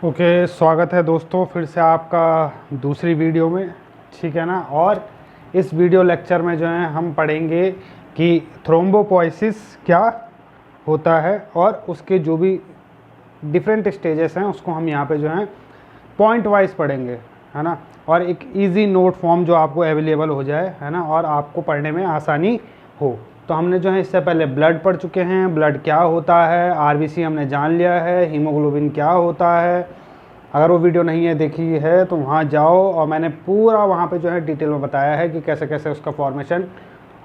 Okay, स्वागत है दोस्तों फिर से आपका दूसरी वीडियो में। ठीक है ना। और इस वीडियो लेक्चर में जो है हम पढ़ेंगे कि थ्रोम्बोपोइसिस क्या होता है और उसके जो भी डिफरेंट स्टेजेस हैं उसको हम यहाँ पे जो है पॉइंट वाइज पढ़ेंगे, है ना। और एक इजी नोट फॉर्म जो आपको अवेलेबल हो जाए, है ना, और आपको पढ़ने में आसानी हो। तो हमने जो है इससे पहले ब्लड पढ़ चुके हैं, ब्लड क्या होता है, आरबीसी हमने जान लिया है, हीमोग्लोबिन क्या होता है। अगर वो वीडियो नहीं है देखी है तो वहाँ जाओ, और मैंने पूरा वहाँ पे जो है डिटेल में बताया है कि कैसे कैसे उसका फॉर्मेशन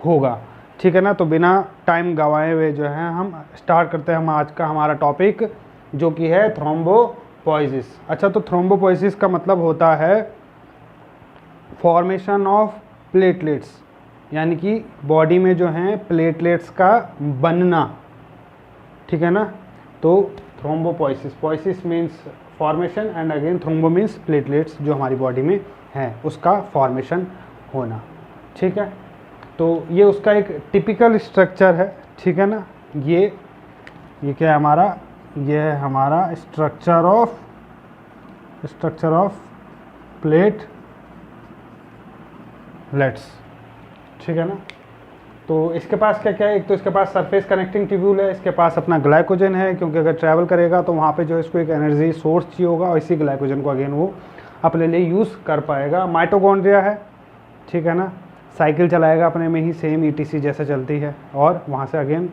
होगा। ठीक है ना। तो बिना टाइम गंवाए हुए जो है हम स्टार्ट करते हैं हम आज का हमारा टॉपिक, जो कि है थ्रोम्बोपोइसिस। अच्छा, तो थ्रोम्बोपोइसिस का मतलब होता है फॉर्मेशन ऑफ प्लेटलेट्स, यानी कि बॉडी में जो है प्लेटलेट्स का बनना। ठीक है ना। तो thrombopoiesis, poiesis means formation and again thrombo means platelets जो हमारी बॉडी में है उसका फॉर्मेशन होना। ठीक है। तो ये उसका एक टिपिकल स्ट्रक्चर है। ठीक है ना। ये क्या है हमारा, ये है हमारा स्ट्रक्चर ऑफ प्लेटलेट्स। ठीक है ना। तो इसके पास क्या क्या है, एक तो इसके पास सरफेस कनेक्टिंग ट्यूब्यूल है, इसके पास अपना ग्लाइकोजन है, क्योंकि अगर ट्रैवल करेगा तो वहाँ पे जो है इसको एक एनर्जी सोर्स चाहिए होगा और इसी ग्लाइकोजन को अगेन वो अपने लिए यूज़ कर पाएगा। माइटोकॉन्ड्रिया है। ठीक है ना। साइकिल चलाएगा अपने में ही, सेम ईटीसी जैसे चलती है, और वहाँ से अगेन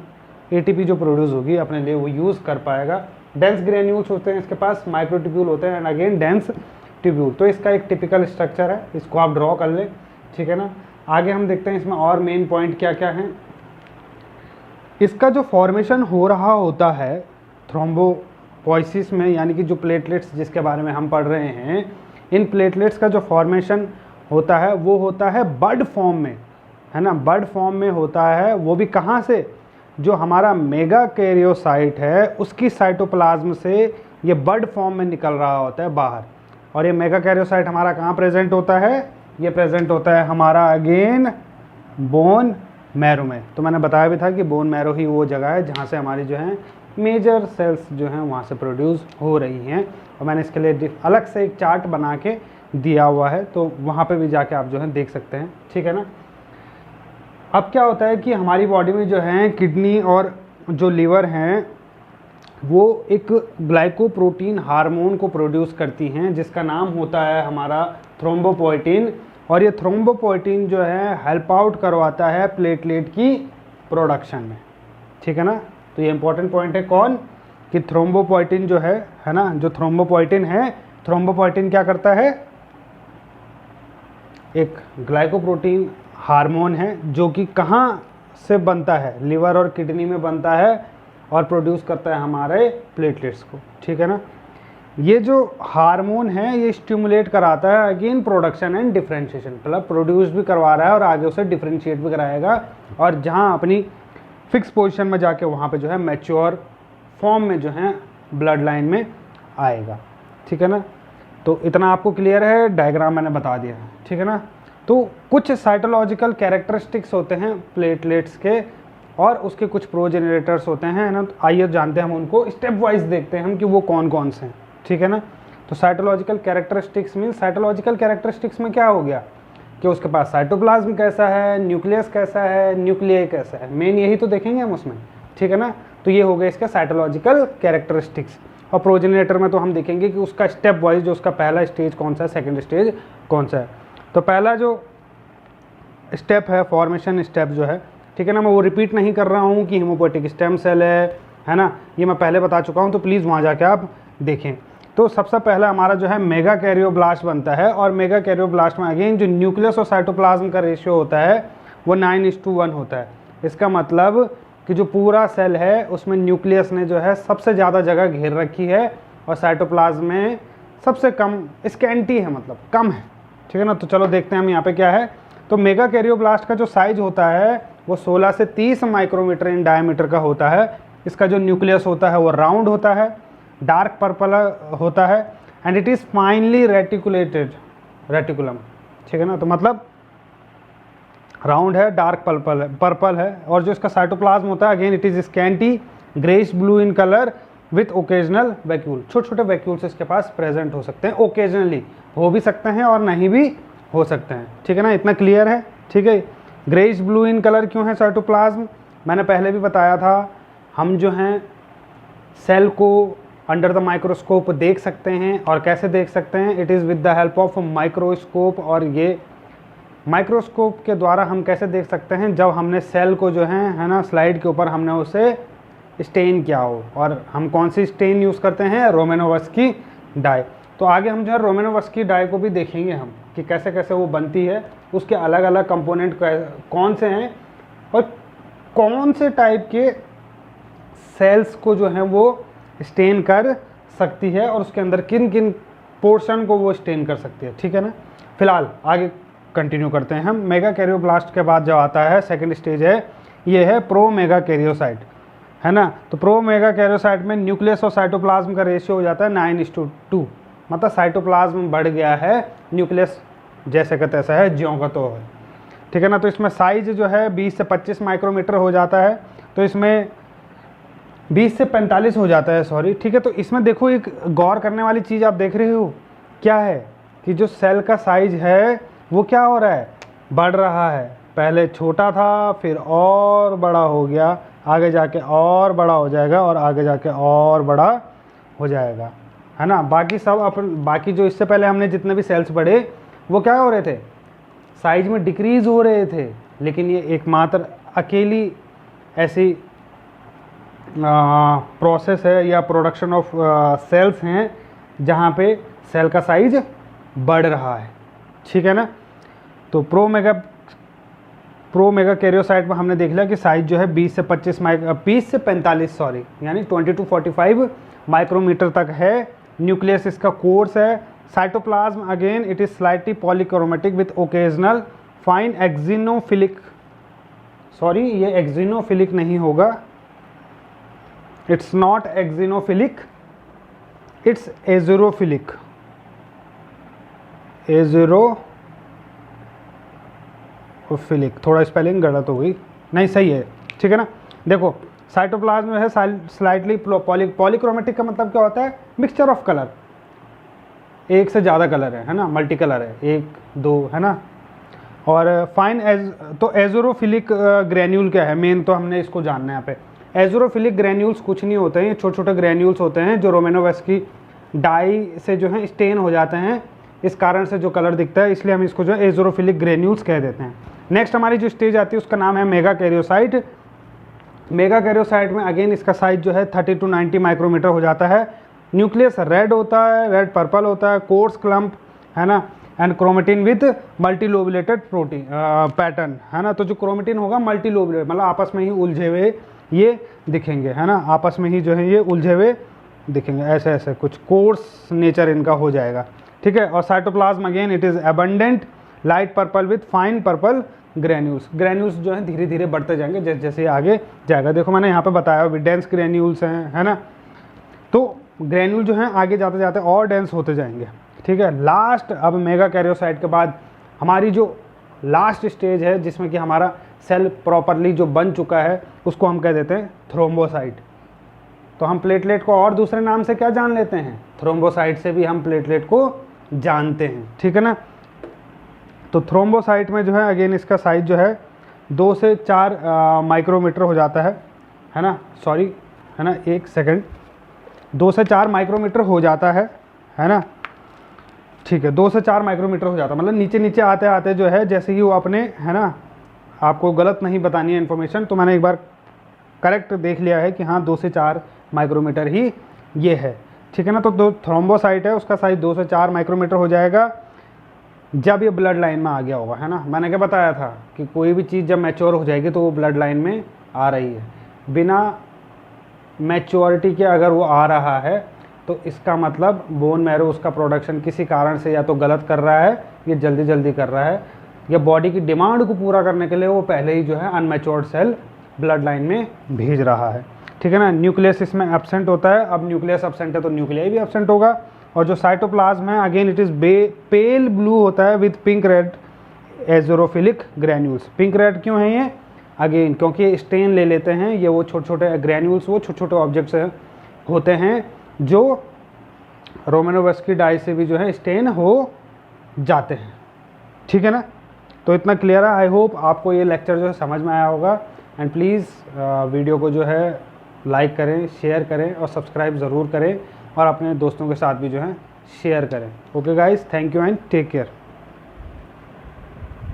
एटीपी जो प्रोड्यूस होगी अपने लिए वो यूज़ कर पाएगा। डेंस ग्रेन्यूल्स होते हैं इसके पास, माइक्रोट्यूब्यूल होते हैं एंड अगेन डेंस ट्यूब्यूल। तो इसका एक टिपिकल स्ट्रक्चर है, इसको आप ड्रॉ कर लें। ठीक है ना। आगे हम देखते हैं इसमें और मेन पॉइंट क्या क्या हैं। इसका जो फॉर्मेशन हो रहा होता है थ्रोम्बोपोइसिस में, यानी कि जो प्लेटलेट्स जिसके बारे में हम पढ़ रहे हैं, इन प्लेटलेट्स का जो फॉर्मेशन होता है वो होता है बड फॉर्म में, है ना। बड फॉर्म में होता है, वो भी कहाँ से, जो हमारा मेगा कैरियोसाइट है उसकी साइटोप्लाज्म से ये बड फॉर्म में निकल रहा होता है बाहर। और ये मेगा कैरियोसाइट हमारा कहाँ प्रेजेंट होता है, ये प्रेजेंट होता है हमारा अगेन बोन मैरो में। तो मैंने बताया भी था कि बोन मैरो ही वो जगह है जहाँ से हमारी जो है मेजर सेल्स जो हैं वहाँ से प्रोड्यूस हो रही हैं। और मैंने इसके लिए अलग से एक चार्ट बना के दिया हुआ है, तो वहाँ पे भी जाके आप जो है देख सकते हैं। ठीक है ना। अब क्या होता है कि हमारी बॉडी में जो है किडनी और जो लीवर हैं वो एक ग्लाइकोप्रोटीन हार्मोन को प्रोड्यूस करती हैं जिसका नाम होता है हमारा थ्रोम्बोपोइटिन। और ये थ्रोम्बोपोइटिन जो है हेल्प आउट करवाता है प्लेटलेट की प्रोडक्शन में। ठीक है ना। तो ये इंपॉर्टेंट पॉइंट है कौन, कि थ्रोम्बोपोइटिन जो है ना, जो थ्रोम्बोपोइटिन है, थ्रोम्बोपोइटिन क्या करता है, एक ग्लाइकोप्रोटीन हार्मोन है जो कि कहाँ से बनता है, लिवर और किडनी में बनता है और प्रोड्यूस करता है हमारे प्लेटलेट्स को। ठीक है ना। ये जो हार्मोन है ये स्टिमुलेट कराता है अगेन प्रोडक्शन एंड डिफरेंशिएशन, मतलब प्रोड्यूस भी करवा रहा है और आगे उसे डिफरेंशिएट भी कराएगा, और जहाँ अपनी फिक्स पोजीशन में जाके वहाँ पे जो है मैच्योर फॉर्म में जो है ब्लड लाइन में आएगा। ठीक है ना। तो इतना आपको क्लियर है, डायग्राम मैंने बता दिया है। ठीक है ना। तो कुछ साइटोलॉजिकल कैरेक्टरिस्टिक्स होते हैं प्लेटलेट्स के और उसके कुछ प्रोजेनरेटर्स होते हैं ना। तो आइए जानते हैं हम उनको, स्टेप वाइज देखते हैं हम कि वो कौन कौन से हैं। ठीक है ना। तो cytological characteristics mean, cytological characteristics में क्या हो गया कि उसके पास साइटोप्लाज्म कैसा है, न्यूक्लियस कैसा है, न्यूक्लियस कैसा है, मेन यही तो देखेंगे हम उसमें। ठीक है ना। तो ये हो गए इसका साइटोलॉजिकल कैरेक्टरिस्टिक्स। और प्रोजेनरेटर में तो हम देखेंगे कि उसका स्टेप वाइज जो उसका पहला स्टेज कौन सा है, सेकेंड स्टेज कौन सा है। तो पहला जो स्टेप है फॉर्मेशन स्टेप जो है, ठीक है ना, मैं वो रिपीट नहीं कर रहा हूँ कि हीमोपोएटिक स्टेम सेल है ना, ये मैं पहले बता चुका हूँ, तो प्लीज़ वहाँ जाके आप देखें। तो सबसे पहला हमारा जो है मेगा कैरियोब्लास्ट बनता है, और मेगा कैरियोब्लास्ट में अगेन जो न्यूक्लियस और साइटोप्लाज्म का रेशियो होता है वो 9:1 होता है। इसका मतलब कि जो पूरा सेल है उसमें न्यूक्लियस ने जो है सबसे ज़्यादा जगह घेर रखी है और साइटोप्लाज्म में सबसे कम, स्कैंटी है, मतलब कम है। ठीक है ना। तो चलो देखते हैं हम यहाँ पे क्या है। तो मेगा कैरियोब्लास्ट का जो साइज होता है वो 16 से 30 माइक्रोमीटर इन डायमीटर का होता है। इसका जो न्यूक्लियस होता है वो राउंड होता है, डार्क पर्पल होता है, and it is finally reticulated reticulum. ठीक है ना। तो मतलब राउंड है, डार्क पर्पल है, और जो इसका साइटोप्लाज्म होता है again it is scanty greyish blue in colour with occasional vacuole, छोटे छोटे वैक्यूल्स इसके पास प्रेजेंट हो सकते हैं, ओकेजनली हो भी सकते हैं और नहीं भी हो सकते हैं, ठीक है ना, इतना क्लियर है, ठीक है। ग्रेइश ब्लू इन कलर क्यों है साइटोप्लाज्म, मैंने पहले भी बताया था, हम जो हैं सेल को अंडर द माइक्रोस्कोप देख सकते हैं, और कैसे देख सकते हैं, it is with the help of microscope, और ये माइक्रोस्कोप के द्वारा हम कैसे देख सकते हैं, जब हमने सेल को जो है ना स्लाइड के ऊपर हमने उसे स्टेन किया हो, और हम कौन सी स्टेन यूज़ करते हैं, रोमेनोवस्की डाई। तो आगे हम जो है रोमेनोवस्की डाई को भी देखेंगे हम कि कैसे कैसे वो बनती है, उसके अलग अलग कंपोनेंट कौन से हैं, और कौन से टाइप के सेल्स को जो है वो स्टेन कर सकती है, और उसके अंदर किन किन पोर्शन को वो स्टेन कर सकती है, ठीक है ना। फिलहाल आगे कंटिन्यू करते हैं हम। मेगा कैरियोब्लास्ट के बाद जो आता है सेकंड स्टेज है, ये है प्रो मेगा कैरियोसाइट, है ना। तो प्रो मेगा कैरियोसाइट में न्यूक्लियस और साइटोप्लाज्म का रेशियो हो जाता है 9:2, मतलब साइटोप्लाज्म बढ़ गया है, न्यूक्लियस जैसे का तैसा है, ज्यों का तो है, ठीक है ना। तो इसमें साइज जो है 20 से 25 माइक्रोमीटर हो जाता है, तो इसमें 20 से 45 हो जाता है, सॉरी, ठीक है। तो इसमें देखो एक गौर करने वाली चीज़ आप देख रहे हो क्या है कि जो सेल का साइज है वो क्या हो रहा है, बढ़ रहा है। पहले छोटा था, फिर और बड़ा हो गया, आगे जाके और बड़ा हो जाएगा, और आगे जाके और बड़ा हो जाएगा, है ना। बाकी सब बाकी जो इससे पहले हमने जितने भी सेल्स बढ़े वो क्या हो रहे थे, साइज में डिक्रीज हो रहे थे, लेकिन ये एकमात्र अकेली ऐसी प्रोसेस है या प्रोडक्शन ऑफ सेल्स हैं जहाँ पे सेल का साइज बढ़ रहा है, ठीक है ना। तो प्रो मेगा कैरियोसाइट में हमने देख लिया कि साइज जो है 20 से 45 सॉरी, यानी 20 to 45 माइक्रोमीटर तक है। न्यूक्लियस इसका कोर्स है। Cytoplasm again it is slightly polychromatic with occasional fine eosinophilic, sorry ये एक्जिनोफिलिक नहीं होगा, it's not eosinophilic, it's azurophilic, azurophilic, थोड़ा स्पेलिंग गलत हो गई, नहीं सही है, ठीक है ना। देखो साइटोप्लाज्म में है स्लाइटली पॉलीक्रोमेटिक का मतलब क्या होता है, मिक्सचर ऑफ कलर, एक से ज़्यादा कलर है ना, मल्टी कलर है, एक दो, है ना। और फाइन तो एज़ोरोफिलिक ग्रैन्यूल क्या है, मेन तो हमने इसको जानना है यहाँ पे। एज़ोरोफिलिक ग्रैन्यूल्स कुछ नहीं होते हैं, छोटे छोटे ग्रैन्यूल्स होते हैं जो रोमेनोवस्की डाई से जो है स्टेन हो जाते हैं, इस कारण से जो कलर दिखता है, इसलिए हम इसको जो है एज़ोरोफिलिक ग्रैन्यूल्स कह देते हैं। नेक्स्ट हमारी जो स्टेज आती है उसका नाम है मेगा कैरियोसाइट। मेगा कैरियोसाइट में अगेन इसका साइज जो है 30 to 90 माइक्रोमीटर हो जाता है। न्यूक्लियस रेड होता है, रेड पर्पल होता है, कोर्स क्लम्प, है ना, and chromatin with multilobulated protein pattern, है ना। तो जो क्रोमेटिन होगा मल्टीलोबुलेटेड, मतलब आपस में ही उलझे हुए ये दिखेंगे, है ना, आपस में ही जो है ये उलझे हुए दिखेंगे, ऐसे ऐसे कुछ कोर्स नेचर इनका हो जाएगा, ठीक है। और cytoplasm again it is abundant light purple with fine purple granules जो है धीरे धीरे बढ़ते जाएंगे जैसे जैसे आगे जाएगा। देखो मैंने यहाँ पे बताया भी डेंस ग्रैन्यूल्स हैं, है ना। तो ग्रैन्यूल जो हैं आगे जाते जाते और डेंस होते जाएंगे, ठीक है। लास्ट अब मेगा कैरियोसाइट के बाद हमारी जो लास्ट स्टेज है जिसमें कि हमारा सेल प्रॉपरली जो बन चुका है उसको हम कह देते हैं थ्रोम्बोसाइट। तो हम प्लेटलेट को और दूसरे नाम से क्या जान लेते हैं, थ्रोम्बोसाइट से भी हम प्लेटलेट को जानते हैं, ठीक है ना। तो थ्रोम्बोसाइट में जो है अगेन इसका साइज जो है 2 से 4 माइक्रोमीटर हो जाता है ना, सॉरी, है ना, एक सेकंड, 2 से 4 माइक्रोमीटर हो जाता है ना, ठीक है, 2 से 4 माइक्रोमीटर हो जाता है, मतलब नीचे नीचे आते आते जो है जैसे ही वो अपने, है ना, आपको गलत नहीं बतानी है इन्फॉर्मेशन, तो मैंने एक बार करेक्ट देख लिया है कि हाँ 2 से 4 माइक्रोमीटर ही ये है, ठीक है ना। तो जो थ्रोम्बोसाइट है उसका साइज 2 से 4 माइक्रोमीटर हो जाएगा जब ये ब्लड लाइन में आ गया होगा, है ना। मैंने क्या बताया था कि कोई भी चीज़ जब मैच्योर हो जाएगी तो वो ब्लड लाइन में आ रही है, बिना मैच्योरिटी के अगर वो आ रहा है तो इसका मतलब बोन मैरो उसका प्रोडक्शन किसी कारण से या तो गलत कर रहा है या जल्दी जल्दी कर रहा है, या बॉडी की डिमांड को पूरा करने के लिए वो पहले ही जो है अनमैच्योर्ड सेल ब्लड लाइन में भेज रहा है, ठीक है ना। न्यूक्लियस इसमें एब्सेंट होता है, अब न्यूक्लियस एब्सेंट है तो न्यूक्लियाई भी एब्सेंट होगा। और जो साइटोप्लाज्म है again it is pale blue होता है with pink red azurophilic granules. Pink red क्यों है ये, अगेन क्योंकि स्टेन ले लेते हैं ये, वो छोटे छोटे ग्रैन्यूल्स, वो छोटे छोटे ऑब्जेक्ट्स हैं होते हैं जो रोमेनोवस्की डाई से भी जो है स्टेन हो जाते हैं। ठीक है ना, तो इतना क्लियर है। आई होप आपको ये लेक्चर जो है समझ में आया होगा। एंड प्लीज़ वीडियो को जो है लाइक करें, शेयर करें और सब्सक्राइब ज़रूर करें और अपने दोस्तों के साथ भी जो है शेयर करें। Okay guys, thank you and take care.